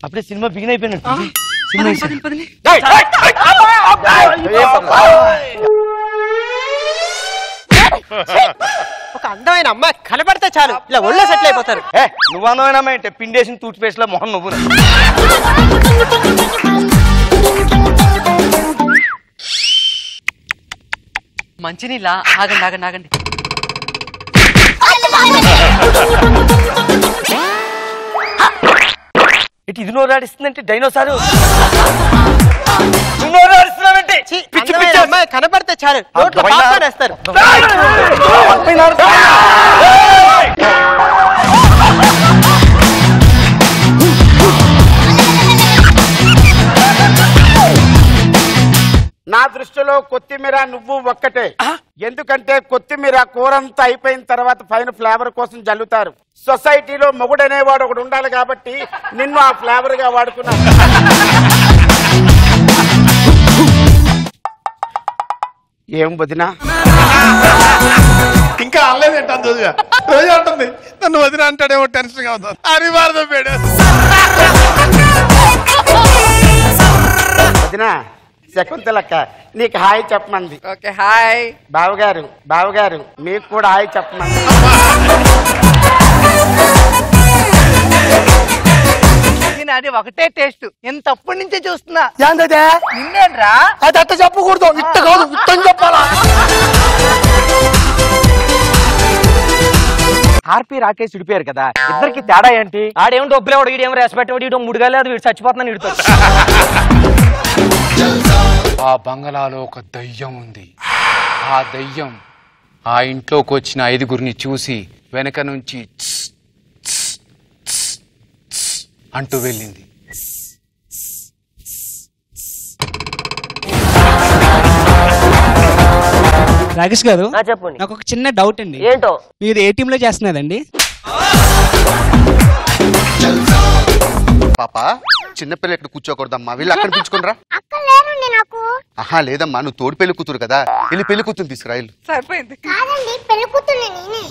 అప్పుడే cinema begin అయిపోయినట్టు. ఒక అందమైన అమ్మాయి కనబడితే చాలు ఇలా ఒళ్ళో సెటిల్ అయిపోతారు. నువ్వు అందమైన అమ్మాయి అంటే పిండేసిన టూత్ పేస్ట్ లో మొహం నువ్వు. మంచినీళ్ళ ఆగండి ఆగండి ఆగండి. ఇటు ఇది నోరాడిస్తుందంటే డైనోసారు. నువ్వు నోరాడిస్తున్నావంటే అమ్మాయి కనబడితే చాలు నోట్లో పాప్కార్న్ వేస్తారు. నా దృష్టిలో కొత్తిమీర నువ్వు ఒక్కటే. ఎందుకంటే కొత్తిమీర కూరంతా అయిపోయిన తర్వాత పైన ఫ్లేవర్ కోసం జల్లుతారు. సొసైటీలో మొగుడనేవాడు ఒకడు ఉండాలి కాబట్టి నిన్ను ఆ ఫ్లేవర్ గా వాడుకున్నా. ఏం వదినా ఇంకా అనలేదేంటి? రోజు అంటుంది నన్ను వదిన అంటాడేమో టెన్షన్ గా అవుతుంది. అనివార్యం పేడు వదినా శకుంతలక్క నీకు హాయ్ చెప్పమంది. Okay hi. బావగారు మీకు కూడా హాయ్ చెప్పమంది. అది ఒకటే టేస్ట్ ఎంత అప్పటి నుంచే చూస్తున్నా. ఏంటదే నిన్నేంట్రా? అది అట్ట చెప్పకూడదు, ఇట్ట కాదు ఇట్టని చెప్పాలా. ఆర్పి రాకేష్ విడిపోయారు కదా, ఇద్దరికి తేడా ఏంటి? ఆడేమో డబ్బులేవాడు, వీడేమో రెస్పెక్ట్, వీడు ముడిగాలేదు, వీడు చచ్చిపోతున్నాను, వీడు. ఆ బంగళాలో ఒక దయ్యం ఉంది. ఆ దయ్యం ఆ ఇంట్లోకి వచ్చిన 5గురిని చూసి వెనక నుంచి అంటూ వెళ్ళింది. రాకేష్ గారు చెప్పండి. నాకు ఒక చిన్న డౌట్ అండి. ఏంటో? మీరు ఏ టీమ్ లో చేస్తున్నదండి? పాప చిన్నపిల్ల ఇక్కడ కూర్చోకూడదమ్మా, వీళ్ళు అక్కడ పిలుచుకునిరా. ఆహా లేదమ్మా, నువ్వు తోడు పెళ్లి కూతురు కదా, వెళ్ళి పెళ్లి కూతురు తీసుకురా. సరిపోయింది. కాదండి పెళ్లి కూతురు నేనే.